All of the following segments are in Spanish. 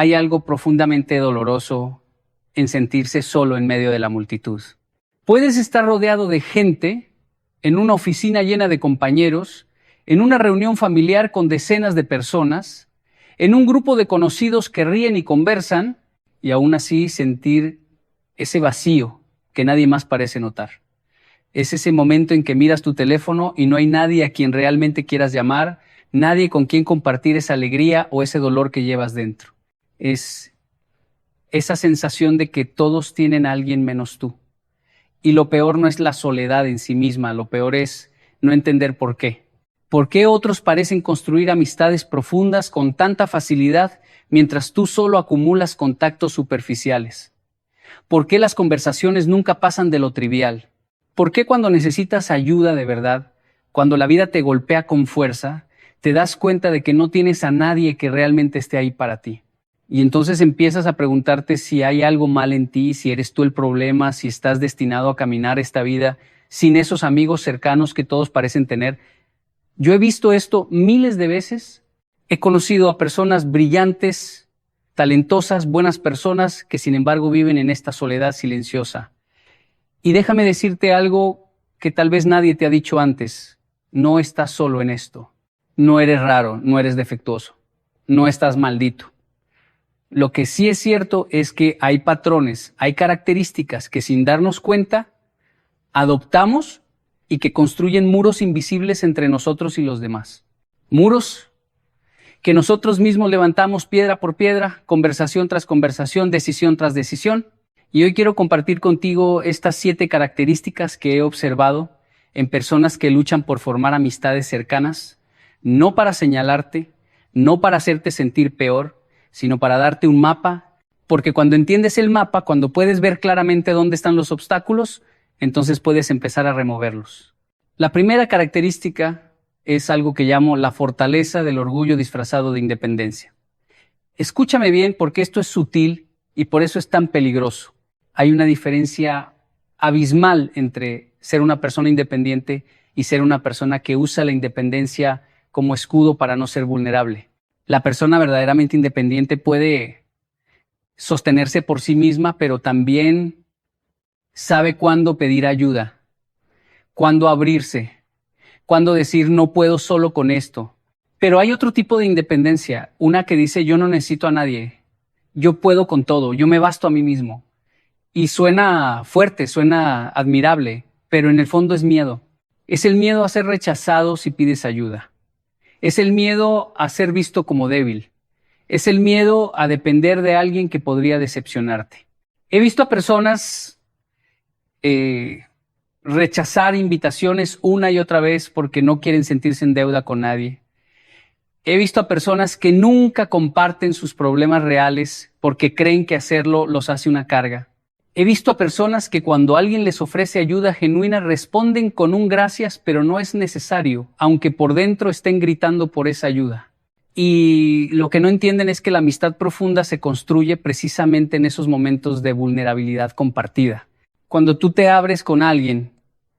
Hay algo profundamente doloroso en sentirse solo en medio de la multitud. Puedes estar rodeado de gente, en una oficina llena de compañeros, en una reunión familiar con decenas de personas, en un grupo de conocidos que ríen y conversan, y aún así sentir ese vacío que nadie más parece notar. Es ese momento en que miras tu teléfono y no hay nadie a quien realmente quieras llamar, nadie con quien compartir esa alegría o ese dolor que llevas dentro. Es esa sensación de que todos tienen a alguien menos tú. Y lo peor no es la soledad en sí misma, lo peor es no entender por qué. ¿Por qué otros parecen construir amistades profundas con tanta facilidad mientras tú solo acumulas contactos superficiales? ¿Por qué las conversaciones nunca pasan de lo trivial? ¿Por qué cuando necesitas ayuda de verdad, cuando la vida te golpea con fuerza, te das cuenta de que no tienes a nadie que realmente esté ahí para ti? Y entonces empiezas a preguntarte si hay algo mal en ti, si eres tú el problema, si estás destinado a caminar esta vida sin esos amigos cercanos que todos parecen tener. Yo he visto esto miles de veces. He conocido a personas brillantes, talentosas, buenas personas que sin embargo viven en esta soledad silenciosa. Y déjame decirte algo que tal vez nadie te ha dicho antes. No estás solo en esto. No eres raro, no eres defectuoso. No estás maldito. Lo que sí es cierto es que hay patrones, hay características que sin darnos cuenta adoptamos y que construyen muros invisibles entre nosotros y los demás. Muros que nosotros mismos levantamos piedra por piedra, conversación tras conversación, decisión tras decisión. Y hoy quiero compartir contigo estas 7 características que he observado en personas que luchan por formar amistades cercanas, no para señalarte, no para hacerte sentir peor, sino para darte un mapa, porque cuando entiendes el mapa, cuando puedes ver claramente dónde están los obstáculos, entonces puedes empezar a removerlos. La primera característica es algo que llamo la fortaleza del orgullo disfrazado de independencia. Escúchame bien porque esto es sutil y por eso es tan peligroso. Hay una diferencia abismal entre ser una persona independiente y ser una persona que usa la independencia como escudo para no ser vulnerable. La persona verdaderamente independiente puede sostenerse por sí misma, pero también sabe cuándo pedir ayuda, cuándo abrirse, cuándo decir no puedo solo con esto. Pero hay otro tipo de independencia, una que dice yo no necesito a nadie, yo puedo con todo, yo me basto a mí mismo. Y suena fuerte, suena admirable, pero en el fondo es miedo. Es el miedo a ser rechazado si pides ayuda. Es el miedo a ser visto como débil. Es el miedo a depender de alguien que podría decepcionarte. He visto a personas rechazar invitaciones una y otra vez porque no quieren sentirse en deuda con nadie. He visto a personas que nunca comparten sus problemas reales porque creen que hacerlo los hace una carga. He visto a personas que cuando alguien les ofrece ayuda genuina responden con un gracias, pero no es necesario, aunque por dentro estén gritando por esa ayuda. Y lo que no entienden es que la amistad profunda se construye precisamente en esos momentos de vulnerabilidad compartida. Cuando tú te abres con alguien,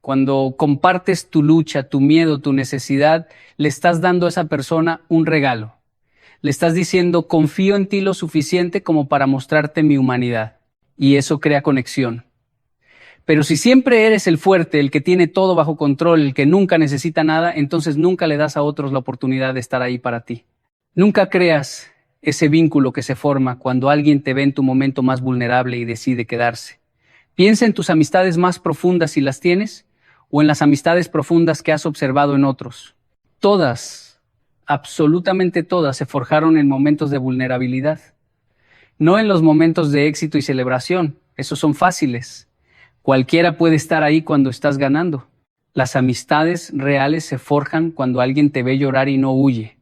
cuando compartes tu lucha, tu miedo, tu necesidad, le estás dando a esa persona un regalo. Le estás diciendo, confío en ti lo suficiente como para mostrarte mi humanidad. Y eso crea conexión. Pero si siempre eres el fuerte, el que tiene todo bajo control, el que nunca necesita nada, entonces nunca le das a otros la oportunidad de estar ahí para ti. Nunca creas ese vínculo que se forma cuando alguien te ve en tu momento más vulnerable y decide quedarse. Piensa en tus amistades más profundas si las tienes, o en las amistades profundas que has observado en otros. Todas, absolutamente todas, se forjaron en momentos de vulnerabilidad. No en los momentos de éxito y celebración, esos son fáciles. Cualquiera puede estar ahí cuando estás ganando. Las amistades reales se forjan cuando alguien te ve llorar y no huye.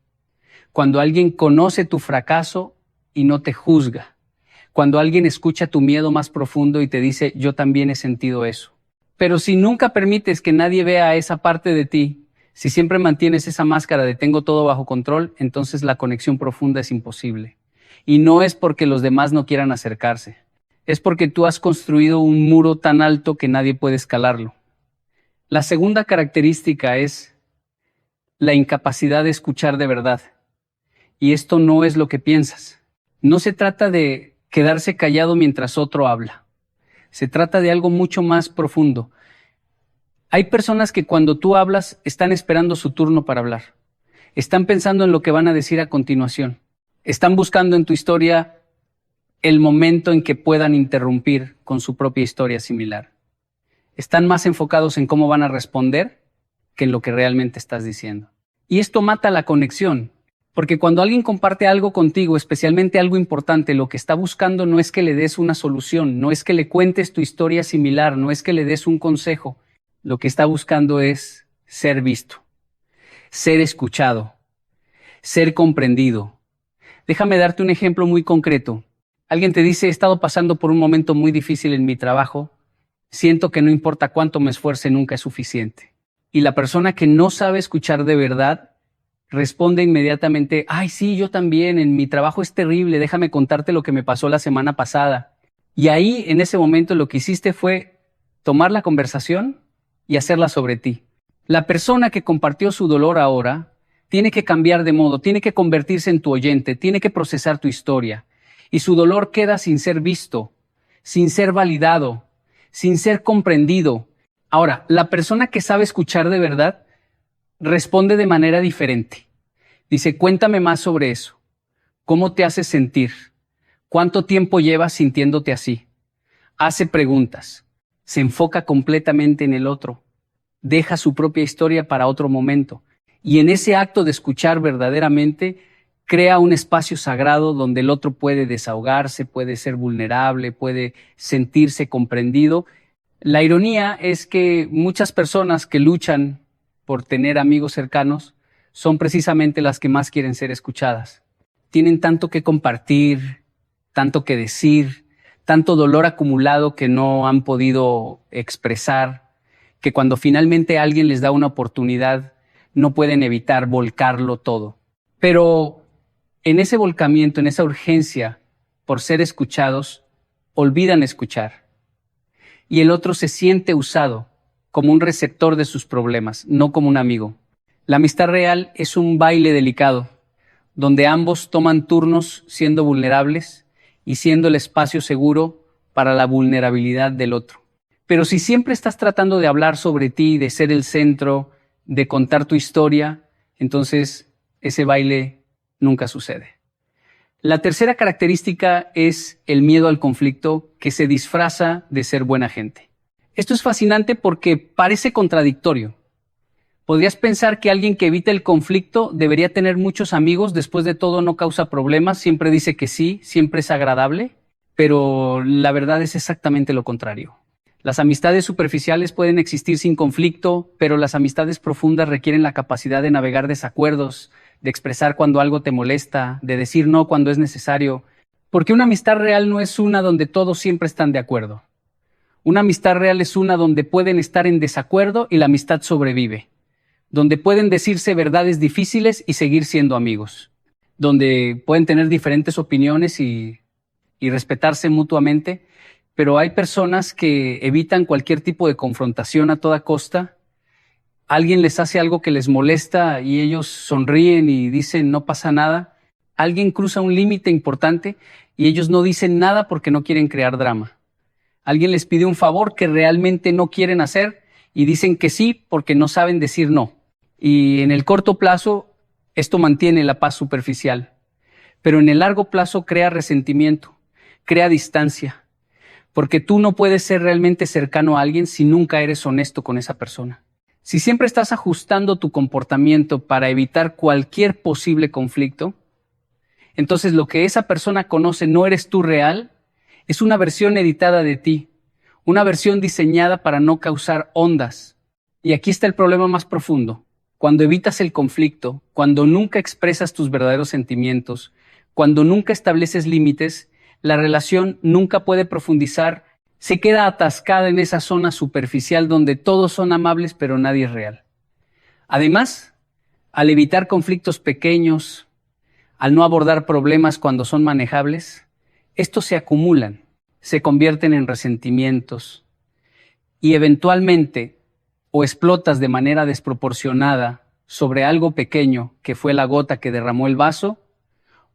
Cuando alguien conoce tu fracaso y no te juzga. Cuando alguien escucha tu miedo más profundo y te dice, yo también he sentido eso. Pero si nunca permites que nadie vea esa parte de ti, si siempre mantienes esa máscara de tengo todo bajo control, entonces la conexión profunda es imposible. Y no es porque los demás no quieran acercarse. Es porque tú has construido un muro tan alto que nadie puede escalarlo. La segunda característica es la incapacidad de escuchar de verdad. Y esto no es lo que piensas. No se trata de quedarse callado mientras otro habla. Se trata de algo mucho más profundo. Hay personas que cuando tú hablas están esperando su turno para hablar. Están pensando en lo que van a decir a continuación. Están buscando en tu historia el momento en que puedan interrumpir con su propia historia similar. Están más enfocados en cómo van a responder que en lo que realmente estás diciendo. Y esto mata la conexión, porque cuando alguien comparte algo contigo, especialmente algo importante, lo que está buscando no es que le des una solución, no es que le cuentes tu historia similar, no es que le des un consejo. Lo que está buscando es ser visto, ser escuchado, ser comprendido. Déjame darte un ejemplo muy concreto. Alguien te dice, he estado pasando por un momento muy difícil en mi trabajo, siento que no importa cuánto me esfuerce, nunca es suficiente. Y la persona que no sabe escuchar de verdad responde inmediatamente, ay, sí, yo también, en mi trabajo es terrible, déjame contarte lo que me pasó la semana pasada. Y ahí, en ese momento, lo que hiciste fue tomar la conversación y hacerla sobre ti. La persona que compartió su dolor ahora tiene que cambiar de modo, tiene que convertirse en tu oyente, tiene que procesar tu historia. Y su dolor queda sin ser visto, sin ser validado, sin ser comprendido. Ahora, la persona que sabe escuchar de verdad responde de manera diferente. Dice, cuéntame más sobre eso. ¿Cómo te hace sentir? ¿Cuánto tiempo llevas sintiéndote así? Hace preguntas. Se enfoca completamente en el otro. Deja su propia historia para otro momento. Y en ese acto de escuchar verdaderamente, crea un espacio sagrado donde el otro puede desahogarse, puede ser vulnerable, puede sentirse comprendido. La ironía es que muchas personas que luchan por tener amigos cercanos son precisamente las que más quieren ser escuchadas. Tienen tanto que compartir, tanto que decir, tanto dolor acumulado que no han podido expresar, que cuando finalmente alguien les da una oportunidad, no pueden evitar volcarlo todo. Pero en ese volcamiento, en esa urgencia por ser escuchados, olvidan escuchar. Y el otro se siente usado como un receptor de sus problemas, no como un amigo. La amistad real es un baile delicado, donde ambos toman turnos siendo vulnerables y siendo el espacio seguro para la vulnerabilidad del otro. Pero si siempre estás tratando de hablar sobre ti, de ser el centro, de contar tu historia, entonces ese baile nunca sucede. La tercera característica es el miedo al conflicto que se disfraza de ser buena gente. Esto es fascinante porque parece contradictorio. Podrías pensar que alguien que evita el conflicto debería tener muchos amigos, después de todo no causa problemas, siempre dice que sí, siempre es agradable, pero la verdad es exactamente lo contrario. Las amistades superficiales pueden existir sin conflicto, pero las amistades profundas requieren la capacidad de navegar desacuerdos, de expresar cuando algo te molesta, de decir no cuando es necesario, porque una amistad real no es una donde todos siempre están de acuerdo. Una amistad real es una donde pueden estar en desacuerdo y la amistad sobrevive, donde pueden decirse verdades difíciles y seguir siendo amigos, donde pueden tener diferentes opiniones y respetarse mutuamente, pero hay personas que evitan cualquier tipo de confrontación a toda costa. Alguien les hace algo que les molesta y ellos sonríen y dicen no pasa nada. Alguien cruza un límite importante y ellos no dicen nada porque no quieren crear drama. Alguien les pide un favor que realmente no quieren hacer y dicen que sí porque no saben decir no. Y en el corto plazo esto mantiene la paz superficial, pero en el largo plazo crea resentimiento, crea distancia, porque tú no puedes ser realmente cercano a alguien si nunca eres honesto con esa persona. Si siempre estás ajustando tu comportamiento para evitar cualquier posible conflicto, entonces lo que esa persona conoce no eres tú real, es una versión editada de ti, una versión diseñada para no causar ondas. Y aquí está el problema más profundo. Cuando evitas el conflicto, cuando nunca expresas tus verdaderos sentimientos, cuando nunca estableces límites, la relación nunca puede profundizar, se queda atascada en esa zona superficial donde todos son amables pero nadie es real. Además, al evitar conflictos pequeños, al no abordar problemas cuando son manejables, estos se acumulan, se convierten en resentimientos y eventualmente o explotas de manera desproporcionada sobre algo pequeño que fue la gota que derramó el vaso,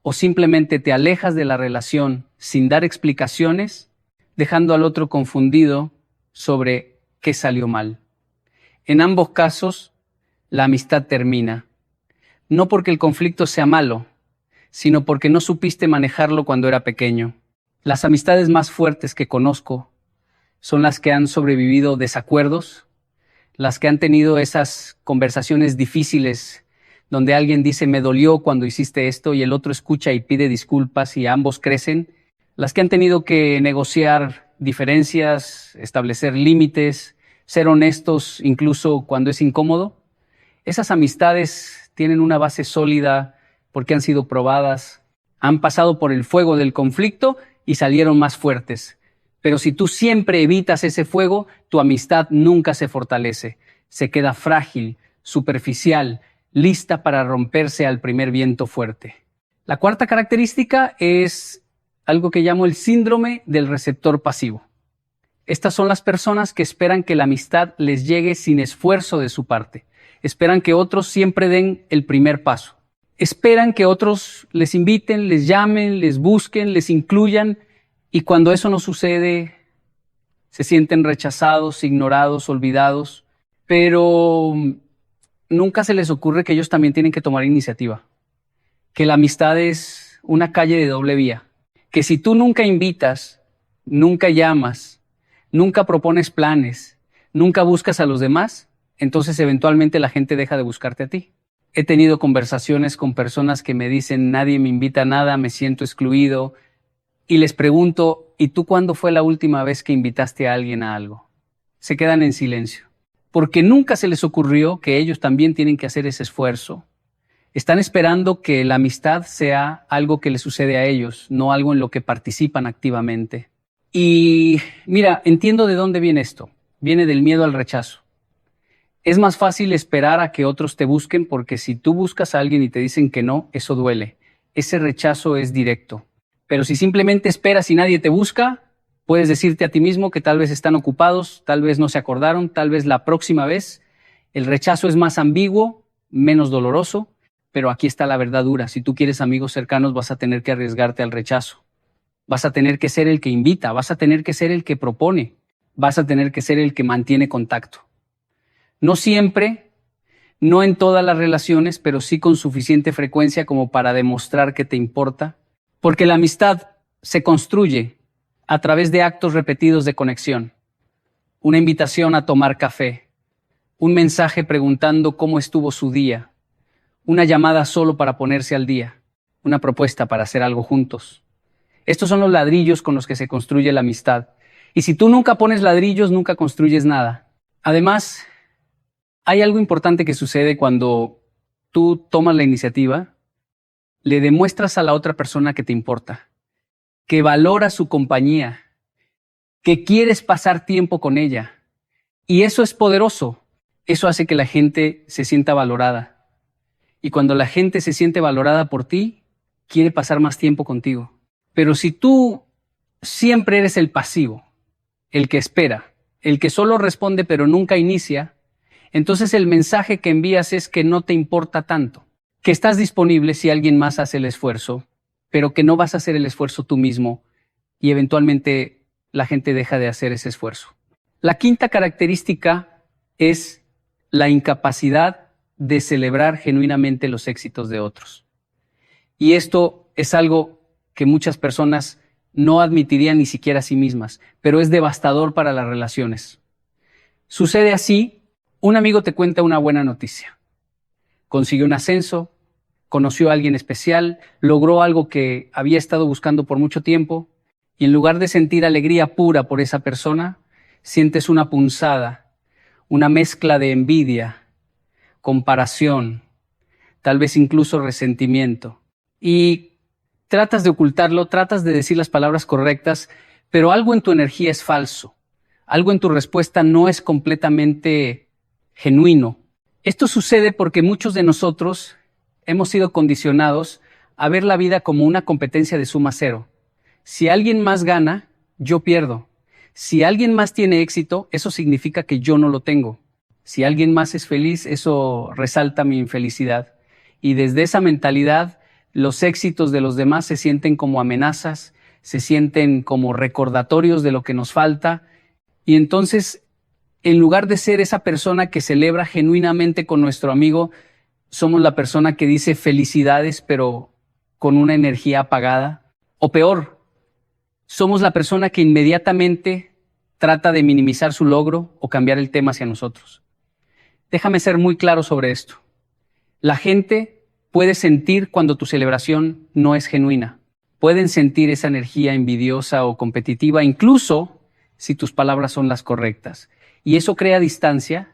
o simplemente te alejas de la relación sin dar explicaciones, dejando al otro confundido sobre qué salió mal. En ambos casos, la amistad termina, no porque el conflicto sea malo, sino porque no supiste manejarlo cuando era pequeño. Las amistades más fuertes que conozco son las que han sobrevivido desacuerdos, las que han tenido esas conversaciones difíciles donde alguien dice me dolió cuando hiciste esto y el otro escucha y pide disculpas y ambos crecen, las que han tenido que negociar diferencias, establecer límites, ser honestos incluso cuando es incómodo. Esas amistades tienen una base sólida porque han sido probadas, han pasado por el fuego del conflicto y salieron más fuertes. Pero si tú siempre evitas ese fuego, tu amistad nunca se fortalece, se queda frágil, superficial, lista para romperse al primer viento fuerte. La cuarta característica es algo que llamo el síndrome del receptor pasivo. Estas son las personas que esperan que la amistad les llegue sin esfuerzo de su parte. Esperan que otros siempre den el primer paso. Esperan que otros les inviten, les llamen, les busquen, les incluyan. Y cuando eso no sucede, se sienten rechazados, ignorados, olvidados. Pero nunca se les ocurre que ellos también tienen que tomar iniciativa. Que la amistad es una calle de doble vía. Que si tú nunca invitas, nunca llamas, nunca propones planes, nunca buscas a los demás, entonces eventualmente la gente deja de buscarte a ti. He tenido conversaciones con personas que me dicen, nadie me invita a nada, me siento excluido, y les pregunto, ¿y tú cuándo fue la última vez que invitaste a alguien a algo? Se quedan en silencio, porque nunca se les ocurrió que ellos también tienen que hacer ese esfuerzo. Están esperando que la amistad sea algo que les sucede a ellos, no algo en lo que participan activamente. Y mira, entiendo de dónde viene esto. Viene del miedo al rechazo. Es más fácil esperar a que otros te busquen porque si tú buscas a alguien y te dicen que no, eso duele. Ese rechazo es directo. Pero si simplemente esperas y nadie te busca, puedes decirte a ti mismo que tal vez están ocupados, tal vez no se acordaron, tal vez la próxima vez. El rechazo es más ambiguo, menos doloroso, pero aquí está la verdad dura. Si tú quieres amigos cercanos, vas a tener que arriesgarte al rechazo. Vas a tener que ser el que invita, vas a tener que ser el que propone, vas a tener que ser el que mantiene contacto. No siempre, no en todas las relaciones, pero sí con suficiente frecuencia como para demostrar que te importa, porque la amistad se construye a través de actos repetidos de conexión. Una invitación a tomar café, un mensaje preguntando cómo estuvo su día, una llamada solo para ponerse al día, una propuesta para hacer algo juntos. Estos son los ladrillos con los que se construye la amistad. Y si tú nunca pones ladrillos, nunca construyes nada. Además, hay algo importante que sucede cuando tú tomas la iniciativa, le demuestras a la otra persona que te importa, que valora su compañía, que quieres pasar tiempo con ella. Y eso es poderoso. Eso hace que la gente se sienta valorada. Y cuando la gente se siente valorada por ti, quiere pasar más tiempo contigo. Pero si tú siempre eres el pasivo, el que espera, el que solo responde pero nunca inicia, entonces el mensaje que envías es que no te importa tanto, que estás disponible si alguien más hace el esfuerzo, pero que no vas a hacer el esfuerzo tú mismo y eventualmente la gente deja de hacer ese esfuerzo. La quinta característica es la incapacidad de celebrar genuinamente los éxitos de otros. Y esto es algo que muchas personas no admitirían ni siquiera a sí mismas, pero es devastador para las relaciones. Sucede así, un amigo te cuenta una buena noticia. Consiguió un ascenso, conoció a alguien especial, logró algo que había estado buscando por mucho tiempo, y en lugar de sentir alegría pura por esa persona, sientes una punzada, una mezcla de envidia, comparación, tal vez incluso resentimiento. Y tratas de ocultarlo, tratas de decir las palabras correctas, pero algo en tu energía es falso. Algo en tu respuesta no es completamente genuino. Esto sucede porque muchos de nosotros hemos sido condicionados a ver la vida como una competencia de suma cero. Si alguien más gana, yo pierdo. Si alguien más tiene éxito, eso significa que yo no lo tengo. Si alguien más es feliz, eso resalta mi infelicidad. Y desde esa mentalidad Los éxitos de los demás se sienten como amenazas, se sienten como recordatorios de lo que nos falta, y entonces, en lugar de ser esa persona que celebra genuinamente con nuestro amigo, somos la persona que dice felicidades, pero con una energía apagada. O peor, somos la persona que inmediatamente trata de minimizar su logro o cambiar el tema hacia nosotros. Déjame ser muy claro sobre esto. La gente puede sentir cuando tu celebración no es genuina. Pueden sentir esa energía envidiosa o competitiva, incluso si tus palabras son las correctas. Y eso crea distancia,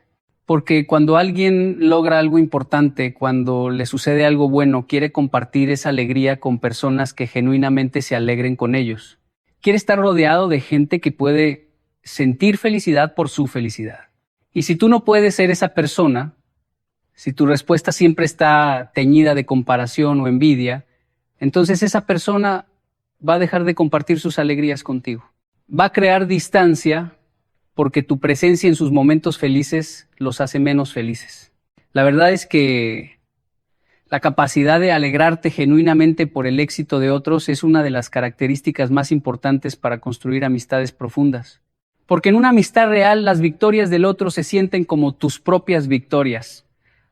porque cuando alguien logra algo importante, cuando le sucede algo bueno, quiere compartir esa alegría con personas que genuinamente se alegren con ellos. Quiere estar rodeado de gente que puede sentir felicidad por su felicidad. Y si tú no puedes ser esa persona, si tu respuesta siempre está teñida de comparación o envidia, entonces esa persona va a dejar de compartir sus alegrías contigo. Va a crear distancia porque tu presencia en sus momentos felices los hace menos felices. La verdad es que la capacidad de alegrarte genuinamente por el éxito de otros es una de las características más importantes para construir amistades profundas. Porque en una amistad real las victorias del otro se sienten como tus propias victorias.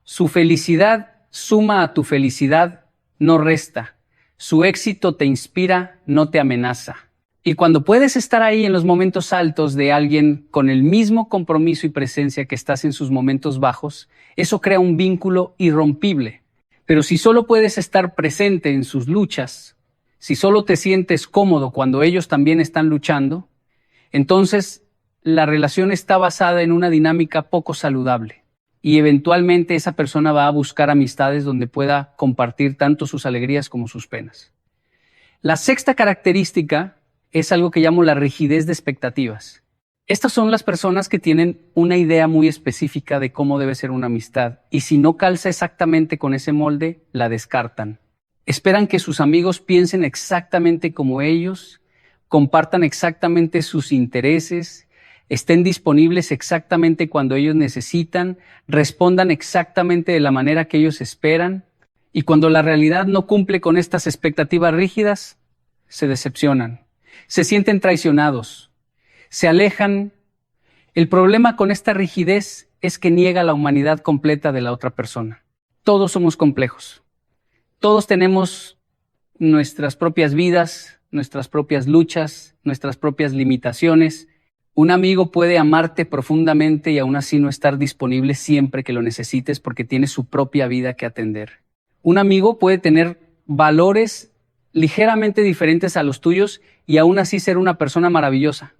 Su felicidad suma a tu felicidad, no resta. Su éxito te inspira, no te amenaza. Y cuando puedes estar ahí en los momentos altos de alguien con el mismo compromiso y presencia que estás en sus momentos bajos, eso crea un vínculo irrompible. Pero si solo puedes estar presente en sus luchas, si solo te sientes cómodo cuando ellos también están luchando, entonces la relación está basada en una dinámica poco saludable. Y eventualmente esa persona va a buscar amistades donde pueda compartir tanto sus alegrías como sus penas. La sexta característica es algo que llamo la rigidez de expectativas. Estas son las personas que tienen una idea muy específica de cómo debe ser una amistad, y si no calza exactamente con ese molde, la descartan. Esperan que sus amigos piensen exactamente como ellos, compartan exactamente sus intereses, estén disponibles exactamente cuando ellos necesitan, respondan exactamente de la manera que ellos esperan, y cuando la realidad no cumple con estas expectativas rígidas, se decepcionan, se sienten traicionados, se alejan. El problema con esta rigidez es que niega la humanidad completa de la otra persona. Todos somos complejos. Todos tenemos nuestras propias vidas, nuestras propias luchas, nuestras propias limitaciones. Un amigo puede amarte profundamente y aún así no estar disponible siempre que lo necesites porque tiene su propia vida que atender. Un amigo puede tener valores ligeramente diferentes a los tuyos y aún así ser una persona maravillosa.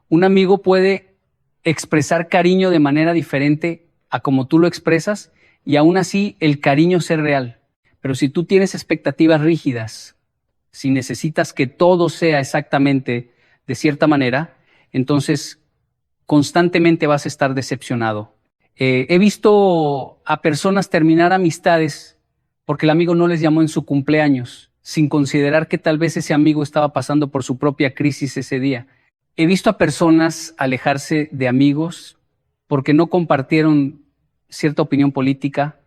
Un amigo puede expresar cariño de manera diferente a como tú lo expresas y aún así el cariño ser real. Pero si tú tienes expectativas rígidas, si necesitas que todo sea exactamente de cierta manera, entonces constantemente vas a estar decepcionado. He visto a personas terminar amistades porque el amigo no les llamó en su cumpleaños, sin considerar que tal vez ese amigo estaba pasando por su propia crisis ese día. He visto a personas alejarse de amigos porque no compartieron cierta opinión política,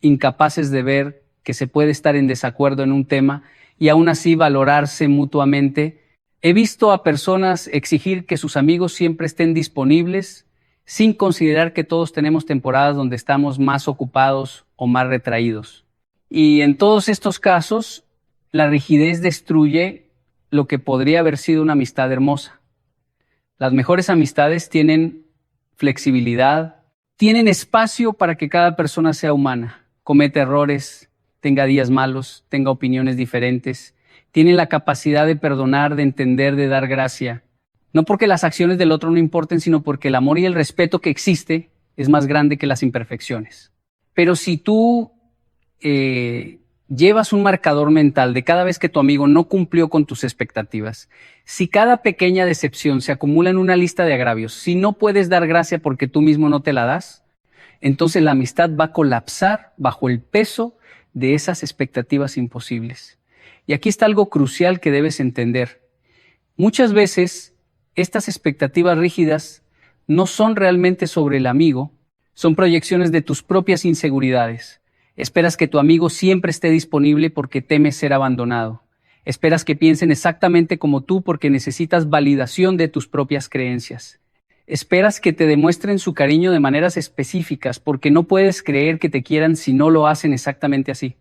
incapaces de ver que se puede estar en desacuerdo en un tema y aún así valorarse mutuamente. He visto a personas exigir que sus amigos siempre estén disponibles sin considerar que todos tenemos temporadas donde estamos más ocupados o más retraídos. Y en todos estos casos, la rigidez destruye lo que podría haber sido una amistad hermosa. Las mejores amistades tienen flexibilidad, tienen espacio para que cada persona sea humana, cometa errores, tenga días malos, tenga opiniones diferentes, tienen la capacidad de perdonar, de entender, de dar gracia. No porque las acciones del otro no importen, sino porque el amor y el respeto que existe es más grande que las imperfecciones. Pero si tú llevas un marcador mental de cada vez que tu amigo no cumplió con tus expectativas, si cada pequeña decepción se acumula en una lista de agravios, si no puedes dar gracia porque tú mismo no te la das, entonces la amistad va a colapsar bajo el peso de esas expectativas imposibles. Y aquí está algo crucial que debes entender. Muchas veces estas expectativas rígidas no son realmente sobre el amigo, son proyecciones de tus propias inseguridades. Esperas que tu amigo siempre esté disponible porque temes ser abandonado. Esperas que piensen exactamente como tú porque necesitas validación de tus propias creencias. Esperas que te demuestren su cariño de maneras específicas porque no puedes creer que te quieran si no lo hacen exactamente así.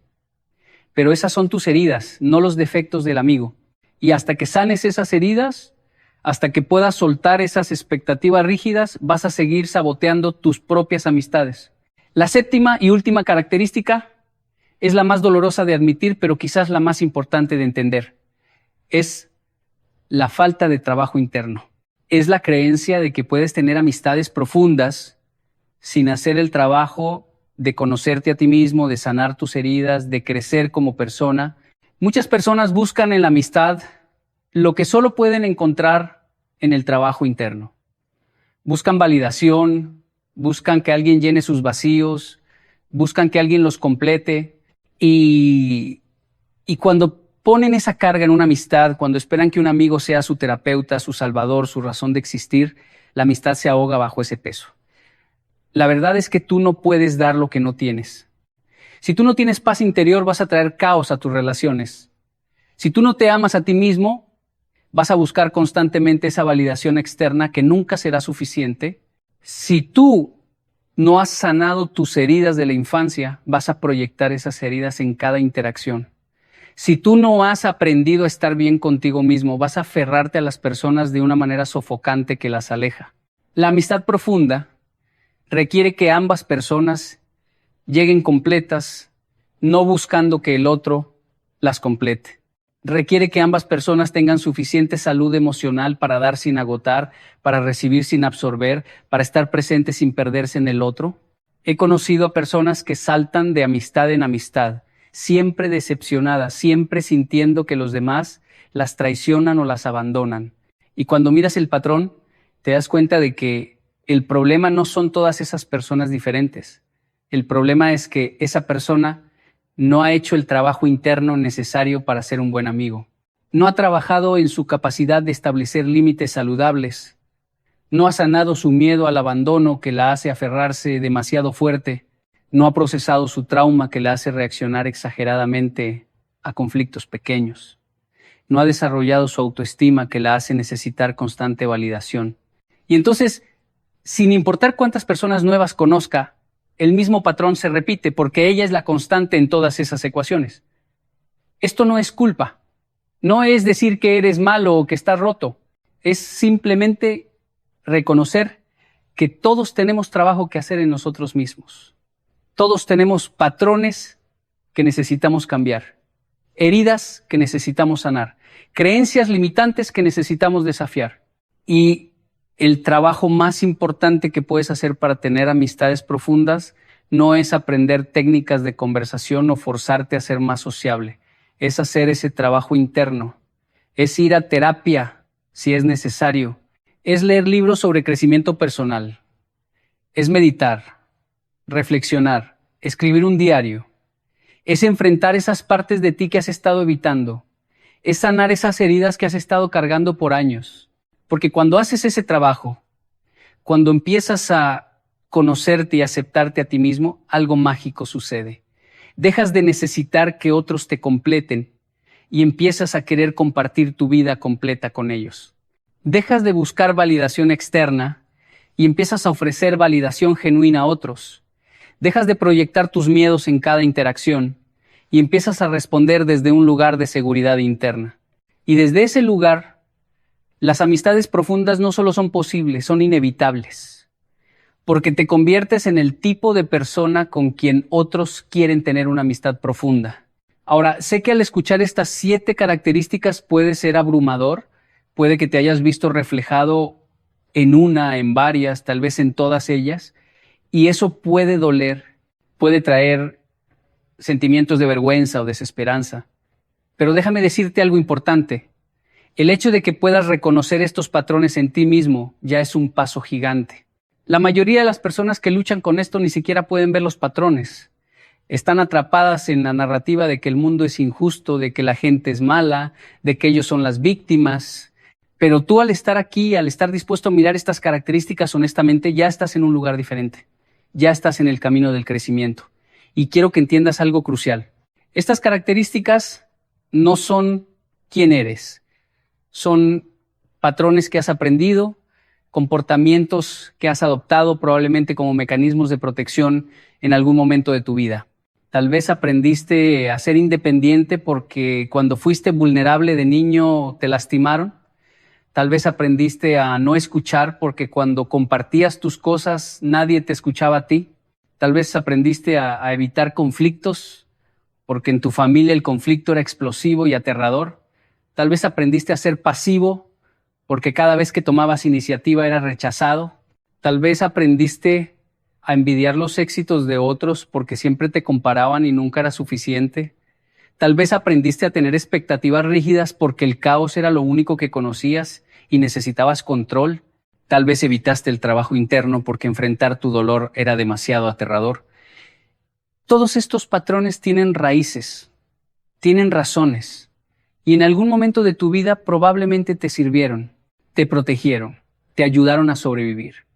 Pero esas son tus heridas, no los defectos del amigo. Y hasta que sanes esas heridas, hasta que puedas soltar esas expectativas rígidas, vas a seguir saboteando tus propias amistades. La séptima y última característica es la más dolorosa de admitir, pero quizás la más importante de entender. Es la falta de trabajo interno. Es la creencia de que puedes tener amistades profundas sin hacer el trabajo de conocerte a ti mismo, de sanar tus heridas, de crecer como persona. Muchas personas buscan en la amistad lo que solo pueden encontrar en el trabajo interno. Buscan validación, buscan que alguien llene sus vacíos, buscan que alguien los complete y cuando ponen esa carga en una amistad, cuando esperan que un amigo sea su terapeuta, su salvador, su razón de existir, la amistad se ahoga bajo ese peso. La verdad es que tú no puedes dar lo que no tienes. Si tú no tienes paz interior, vas a traer caos a tus relaciones. Si tú no te amas a ti mismo, vas a buscar constantemente esa validación externa que nunca será suficiente. Si tú no has sanado tus heridas de la infancia, vas a proyectar esas heridas en cada interacción. Si tú no has aprendido a estar bien contigo mismo, vas a aferrarte a las personas de una manera sofocante que las aleja. La amistad profunda requiere que ambas personas lleguen completas, no buscando que el otro las complete. Requiere que ambas personas tengan suficiente salud emocional para dar sin agotar, para recibir sin absorber, para estar presentes sin perderse en el otro. He conocido a personas que saltan de amistad en amistad, siempre decepcionadas, siempre sintiendo que los demás las traicionan o las abandonan. Y cuando miras el patrón, te das cuenta de que el problema no son todas esas personas diferentes. El problema es que esa persona no ha hecho el trabajo interno necesario para ser un buen amigo. No ha trabajado en su capacidad de establecer límites saludables. No ha sanado su miedo al abandono que la hace aferrarse demasiado fuerte. No ha procesado su trauma que la hace reaccionar exageradamente a conflictos pequeños. No ha desarrollado su autoestima que la hace necesitar constante validación. Y entonces, sin importar cuántas personas nuevas conozca, el mismo patrón se repite porque ella es la constante en todas esas ecuaciones. Esto no es culpa. No es decir que eres malo o que estás roto. Es simplemente reconocer que todos tenemos trabajo que hacer en nosotros mismos. Todos tenemos patrones que necesitamos cambiar, heridas que necesitamos sanar, creencias limitantes que necesitamos desafiar. Y el trabajo más importante que puedes hacer para tener amistades profundas no es aprender técnicas de conversación o forzarte a ser más sociable. Es hacer ese trabajo interno. Es ir a terapia si es necesario. Es leer libros sobre crecimiento personal. Es meditar, reflexionar, escribir un diario. Es enfrentar esas partes de ti que has estado evitando. Es sanar esas heridas que has estado cargando por años. Porque cuando haces ese trabajo, cuando empiezas a conocerte y aceptarte a ti mismo, algo mágico sucede. Dejas de necesitar que otros te completen y empiezas a querer compartir tu vida completa con ellos. Dejas de buscar validación externa y empiezas a ofrecer validación genuina a otros. Dejas de proyectar tus miedos en cada interacción y empiezas a responder desde un lugar de seguridad interna. Y desde ese lugar, las amistades profundas no solo son posibles, son inevitables, porque te conviertes en el tipo de persona con quien otros quieren tener una amistad profunda. Ahora, sé que al escuchar estas 7 características puede ser abrumador, puede que te hayas visto reflejado en una, en varias, tal vez en todas ellas, y eso puede doler, puede traer sentimientos de vergüenza o desesperanza. Pero déjame decirte algo importante. El hecho de que puedas reconocer estos patrones en ti mismo ya es un paso gigante. La mayoría de las personas que luchan con esto ni siquiera pueden ver los patrones. Están atrapadas en la narrativa de que el mundo es injusto, de que la gente es mala, de que ellos son las víctimas. Pero tú al estar aquí, al estar dispuesto a mirar estas características honestamente, ya estás en un lugar diferente. Ya estás en el camino del crecimiento. Y quiero que entiendas algo crucial. Estas características no son quién eres, son patrones que has aprendido, comportamientos que has adoptado probablemente como mecanismos de protección en algún momento de tu vida. Tal vez aprendiste a ser independiente porque cuando fuiste vulnerable de niño te lastimaron. Tal vez aprendiste a no escuchar porque cuando compartías tus cosas nadie te escuchaba a ti. Tal vez aprendiste a evitar conflictos porque en tu familia el conflicto era explosivo y aterrador. Tal vez aprendiste a ser pasivo porque cada vez que tomabas iniciativa era rechazado. Tal vez aprendiste a envidiar los éxitos de otros porque siempre te comparaban y nunca era suficiente. Tal vez aprendiste a tener expectativas rígidas porque el caos era lo único que conocías y necesitabas control. Tal vez evitaste el trabajo interno porque enfrentar tu dolor era demasiado aterrador. Todos estos patrones tienen raíces, tienen razones, y en algún momento de tu vida probablemente te sirvieron, te protegieron, te ayudaron a sobrevivir.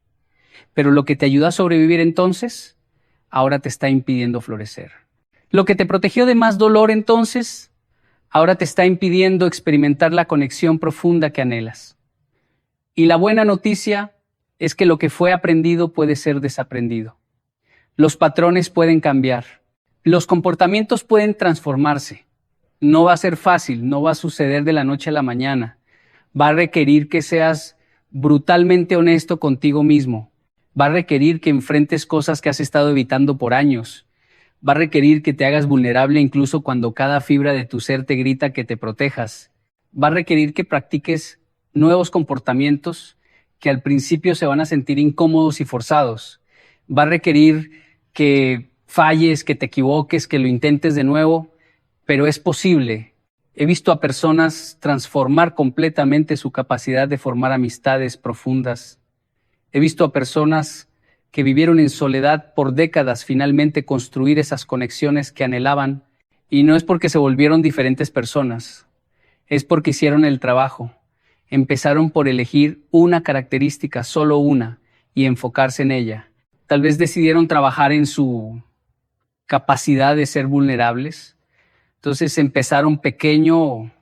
Pero lo que te ayudó a sobrevivir entonces, ahora te está impidiendo florecer. Lo que te protegió de más dolor entonces, ahora te está impidiendo experimentar la conexión profunda que anhelas. Y la buena noticia es que lo que fue aprendido puede ser desaprendido. Los patrones pueden cambiar. Los comportamientos pueden transformarse. No va a ser fácil, no va a suceder de la noche a la mañana. Va a requerir que seas brutalmente honesto contigo mismo. Va a requerir que enfrentes cosas que has estado evitando por años. Va a requerir que te hagas vulnerable incluso cuando cada fibra de tu ser te grita que te protejas. Va a requerir que practiques nuevos comportamientos que al principio se van a sentir incómodos y forzados. Va a requerir que falles, que te equivoques, que lo intentes de nuevo, pero es posible. He visto a personas transformar completamente su capacidad de formar amistades profundas. He visto a personas que vivieron en soledad por décadas finalmente construir esas conexiones que anhelaban, y no es porque se volvieron diferentes personas, es porque hicieron el trabajo. Empezaron por elegir una característica, solo una, y enfocarse en ella. Tal vez decidieron trabajar en su capacidad de ser vulnerables. Entonces empezaron pequeño,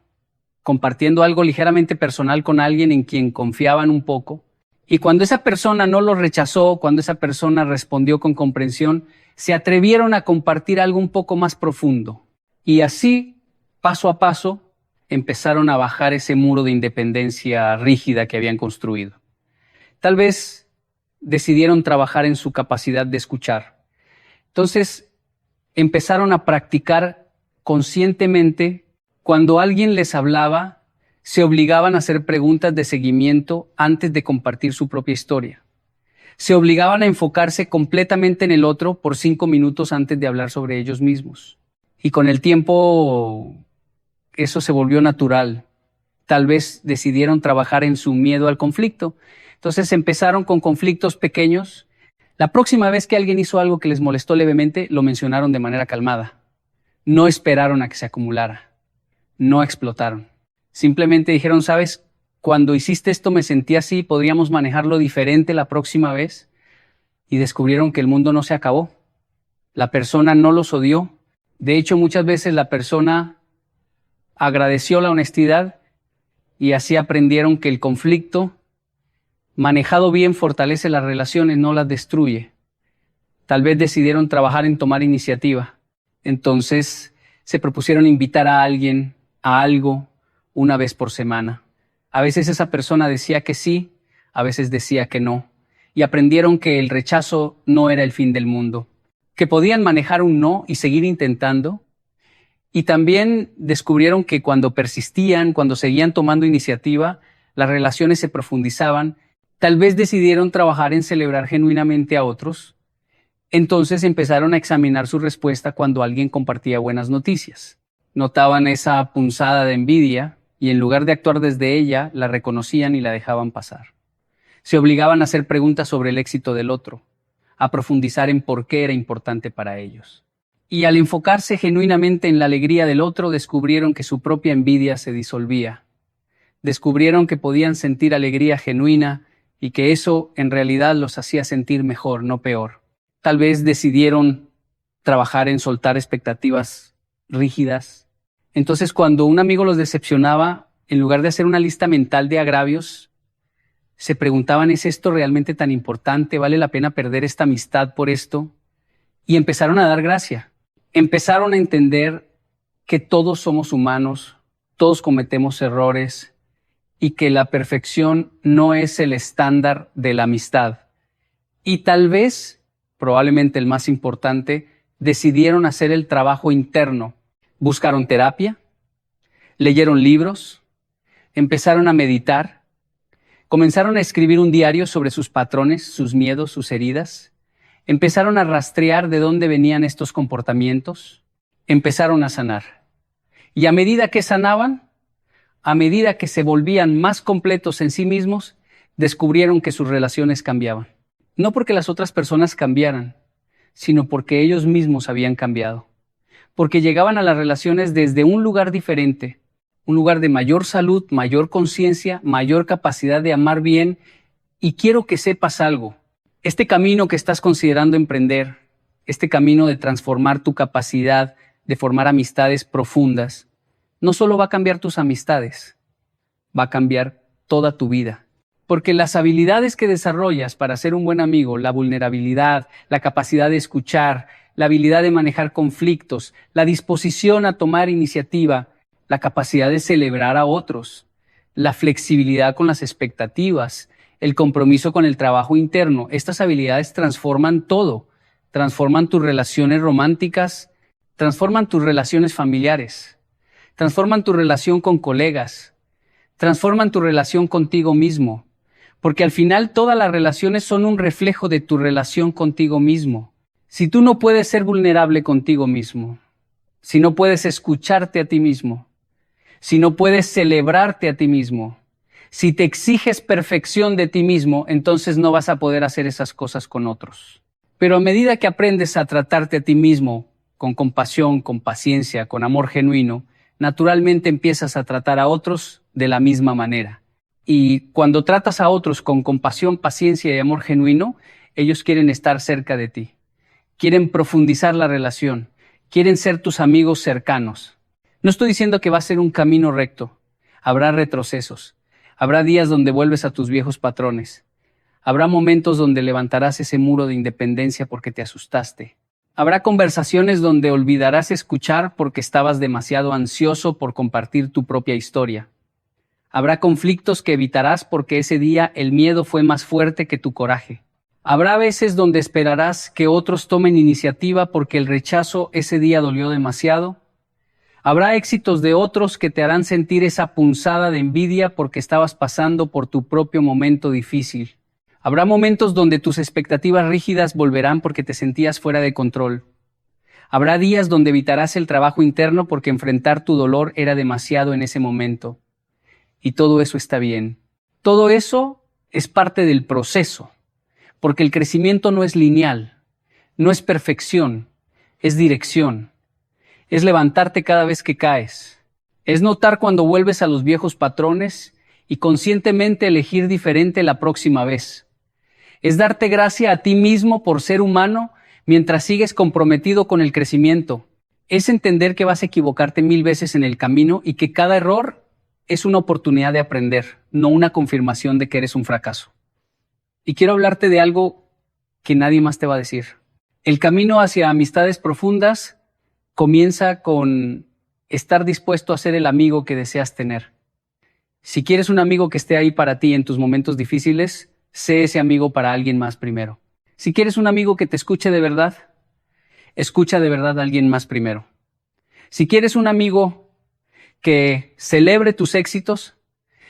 compartiendo algo ligeramente personal con alguien en quien confiaban un poco. Y cuando esa persona no lo rechazó, cuando esa persona respondió con comprensión, se atrevieron a compartir algo un poco más profundo. Y así, paso a paso, empezaron a bajar ese muro de independencia rígida que habían construido. Tal vez decidieron trabajar en su capacidad de escuchar. Entonces, empezaron a practicar conscientemente. Cuando alguien les hablaba, se obligaban a hacer preguntas de seguimiento antes de compartir su propia historia. Se obligaban a enfocarse completamente en el otro por 5 minutos antes de hablar sobre ellos mismos. Y con el tiempo, eso se volvió natural. Tal vez decidieron trabajar en su miedo al conflicto. Entonces empezaron con conflictos pequeños. La próxima vez que alguien hizo algo que les molestó levemente, lo mencionaron de manera calmada. No esperaron a que se acumulara. No explotaron. Simplemente dijeron, ¿sabes? Cuando hiciste esto me sentí así, ¿podríamos manejarlo diferente la próxima vez? Y descubrieron que el mundo no se acabó. La persona no los odió. De hecho, muchas veces la persona agradeció la honestidad y así aprendieron que el conflicto, manejado bien, fortalece las relaciones, no las destruye. Tal vez decidieron trabajar en tomar iniciativa. Entonces se propusieron invitar a alguien a algo una vez por semana. A veces esa persona decía que sí, a veces decía que no. Y aprendieron que el rechazo no era el fin del mundo, que podían manejar un no y seguir intentando. Y también descubrieron que cuando persistían, cuando seguían tomando iniciativa, las relaciones se profundizaban. Tal vez decidieron trabajar en celebrar genuinamente a otros. Entonces empezaron a examinar su respuesta cuando alguien compartía buenas noticias. Notaban esa punzada de envidia y en lugar de actuar desde ella, la reconocían y la dejaban pasar. Se obligaban a hacer preguntas sobre el éxito del otro, a profundizar en por qué era importante para ellos. Y al enfocarse genuinamente en la alegría del otro, descubrieron que su propia envidia se disolvía. Descubrieron que podían sentir alegría genuina y que eso en realidad los hacía sentir mejor, no peor. Tal vez decidieron trabajar en soltar expectativas rígidas. Entonces, cuando un amigo los decepcionaba, en lugar de hacer una lista mental de agravios, se preguntaban, ¿es esto realmente tan importante? ¿Vale la pena perder esta amistad por esto? Y empezaron a dar gracia. Empezaron a entender que todos somos humanos, todos cometemos errores y que la perfección no es el estándar de la amistad. Y tal vez, probablemente el más importante, decidieron hacer el trabajo interno. Buscaron terapia, leyeron libros, empezaron a meditar, comenzaron a escribir un diario sobre sus patrones, sus miedos, sus heridas, empezaron a rastrear de dónde venían estos comportamientos, empezaron a sanar. Y a medida que sanaban, a medida que se volvían más completos en sí mismos, descubrieron que sus relaciones cambiaban. No porque las otras personas cambiaran, sino porque ellos mismos habían cambiado. Porque llegaban a las relaciones desde un lugar diferente, un lugar de mayor salud, mayor conciencia, mayor capacidad de amar bien. Y quiero que sepas algo. Este camino que estás considerando emprender, este camino de transformar tu capacidad de formar amistades profundas, no solo va a cambiar tus amistades, va a cambiar toda tu vida. Porque las habilidades que desarrollas para ser un buen amigo, la vulnerabilidad, la capacidad de escuchar, la habilidad de manejar conflictos, la disposición a tomar iniciativa, la capacidad de celebrar a otros, la flexibilidad con las expectativas, el compromiso con el trabajo interno, estas habilidades transforman todo, transforman tus relaciones románticas, transforman tus relaciones familiares, transforman tu relación con colegas, transforman tu relación contigo mismo, porque al final todas las relaciones son un reflejo de tu relación contigo mismo. Si tú no puedes ser vulnerable contigo mismo, si no puedes escucharte a ti mismo, si no puedes celebrarte a ti mismo, si te exiges perfección de ti mismo, entonces no vas a poder hacer esas cosas con otros. Pero a medida que aprendes a tratarte a ti mismo con compasión, con paciencia, con amor genuino, naturalmente empiezas a tratar a otros de la misma manera. Y cuando tratas a otros con compasión, paciencia y amor genuino, ellos quieren estar cerca de ti. Quieren profundizar la relación. Quieren ser tus amigos cercanos. No estoy diciendo que va a ser un camino recto. Habrá retrocesos. Habrá días donde vuelves a tus viejos patrones. Habrá momentos donde levantarás ese muro de independencia porque te asustaste. Habrá conversaciones donde olvidarás escuchar porque estabas demasiado ansioso por compartir tu propia historia. Habrá conflictos que evitarás porque ese día el miedo fue más fuerte que tu coraje. Habrá veces donde esperarás que otros tomen iniciativa porque el rechazo ese día dolió demasiado. Habrá éxitos de otros que te harán sentir esa punzada de envidia porque estabas pasando por tu propio momento difícil. Habrá momentos donde tus expectativas rígidas volverán porque te sentías fuera de control. Habrá días donde evitarás el trabajo interno porque enfrentar tu dolor era demasiado en ese momento. Y todo eso está bien. Todo eso es parte del proceso, porque el crecimiento no es lineal, no es perfección, es dirección. Es levantarte cada vez que caes. Es notar cuando vuelves a los viejos patrones y conscientemente elegir diferente la próxima vez. Es darte gracia a ti mismo por ser humano mientras sigues comprometido con el crecimiento. Es entender que vas a equivocarte 1000 veces en el camino y que cada error es una oportunidad de aprender, no una confirmación de que eres un fracaso. Y quiero hablarte de algo que nadie más te va a decir. El camino hacia amistades profundas comienza con estar dispuesto a ser el amigo que deseas tener. Si quieres un amigo que esté ahí para ti en tus momentos difíciles, sé ese amigo para alguien más primero. Si quieres un amigo que te escuche de verdad, escucha de verdad a alguien más primero. Si quieres un amigo que celebre tus éxitos,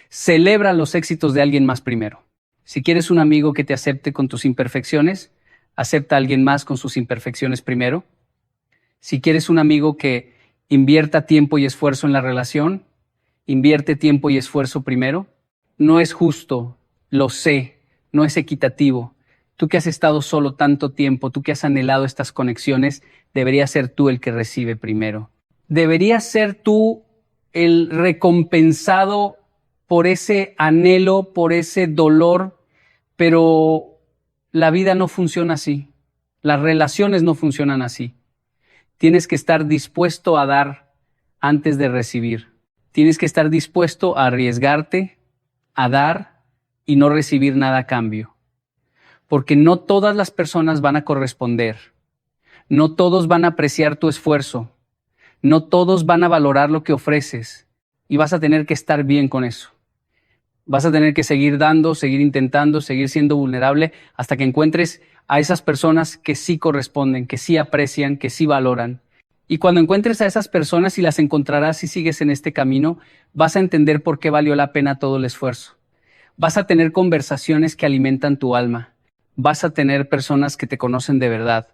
celebra los éxitos de alguien más primero. Si quieres un amigo que te acepte con tus imperfecciones, acepta a alguien más con sus imperfecciones primero. Si quieres un amigo que invierta tiempo y esfuerzo en la relación, invierte tiempo y esfuerzo primero. No es justo, lo sé, no es equitativo. Tú que has estado solo tanto tiempo, tú que has anhelado estas conexiones, deberías ser tú el que recibe primero. Deberías ser tú el recompensado por ese anhelo, por ese dolor, pero la vida no funciona así. Las relaciones no funcionan así. Tienes que estar dispuesto a dar antes de recibir. Tienes que estar dispuesto a arriesgarte, a dar y no recibir nada a cambio. Porque no todas las personas van a corresponder. No todos van a apreciar tu esfuerzo. No todos van a valorar lo que ofreces. Y vas a tener que estar bien con eso. Vas a tener que seguir dando, seguir intentando, seguir siendo vulnerable hasta que encuentres a esas personas que sí corresponden, que sí aprecian, que sí valoran. Y cuando encuentres a esas personas y las encontrarás si sigues en este camino, vas a entender por qué valió la pena todo el esfuerzo. Vas a tener conversaciones que alimentan tu alma. Vas a tener personas que te conocen de verdad.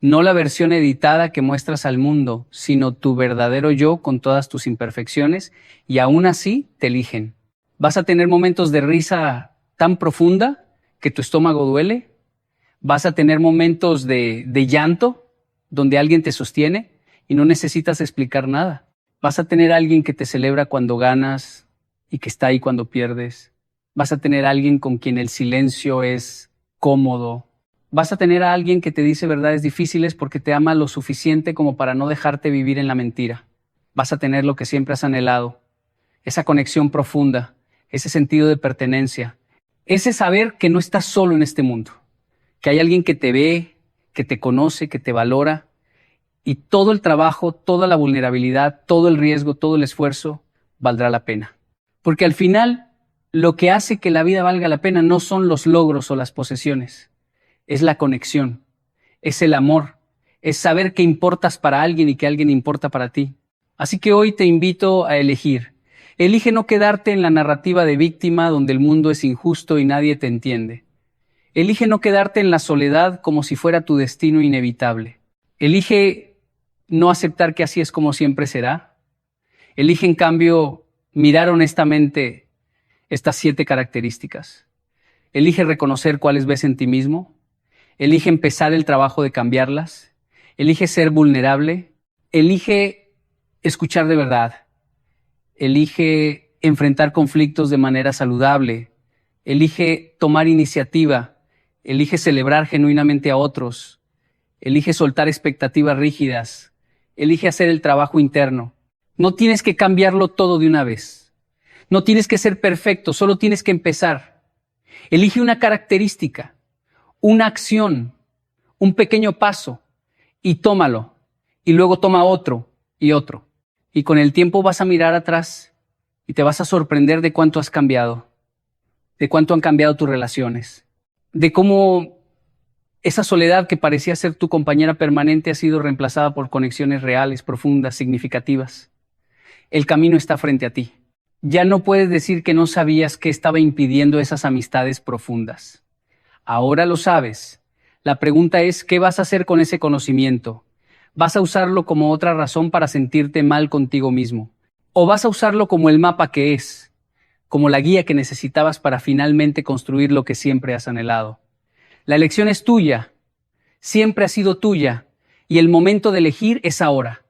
No la versión editada que muestras al mundo, sino tu verdadero yo con todas tus imperfecciones, y aún así te eligen. Vas a tener momentos de risa tan profunda que tu estómago duele. Vas a tener momentos de llanto donde alguien te sostiene y no necesitas explicar nada. Vas a tener alguien que te celebra cuando ganas y que está ahí cuando pierdes. Vas a tener alguien con quien el silencio es cómodo. Vas a tener a alguien que te dice verdades difíciles porque te ama lo suficiente como para no dejarte vivir en la mentira. Vas a tener lo que siempre has anhelado, esa conexión profunda, ese sentido de pertenencia, ese saber que no estás solo en este mundo, que hay alguien que te ve, que te conoce, que te valora, y todo el trabajo, toda la vulnerabilidad, todo el riesgo, todo el esfuerzo valdrá la pena. Porque al final, lo que hace que la vida valga la pena no son los logros o las posesiones, es la conexión, es el amor, es saber que importas para alguien y que alguien importa para ti. Así que hoy te invito a elegir. Elige no quedarte en la narrativa de víctima donde el mundo es injusto y nadie te entiende. Elige no quedarte en la soledad como si fuera tu destino inevitable. Elige no aceptar que así es como siempre será. Elige en cambio mirar honestamente estas 7 características. Elige reconocer cuáles ves en ti mismo. Elige empezar el trabajo de cambiarlas. Elige ser vulnerable. Elige escuchar de verdad. Elige enfrentar conflictos de manera saludable. Elige tomar iniciativa. Elige celebrar genuinamente a otros. Elige soltar expectativas rígidas. Elige hacer el trabajo interno. No tienes que cambiarlo todo de una vez. No tienes que ser perfecto, solo tienes que empezar. Elige una característica, una acción, un pequeño paso y tómalo. Y luego toma otro y otro. Y con el tiempo vas a mirar atrás y te vas a sorprender de cuánto has cambiado, de cuánto han cambiado tus relaciones, de cómo esa soledad que parecía ser tu compañera permanente ha sido reemplazada por conexiones reales, profundas, significativas. El camino está frente a ti. Ya no puedes decir que no sabías qué estaba impidiendo esas amistades profundas. Ahora lo sabes. La pregunta es, ¿qué vas a hacer con ese conocimiento? ¿Vas a usarlo como otra razón para sentirte mal contigo mismo? ¿O vas a usarlo como el mapa que es, como la guía que necesitabas para finalmente construir lo que siempre has anhelado? La elección es tuya, siempre ha sido tuya, y el momento de elegir es ahora.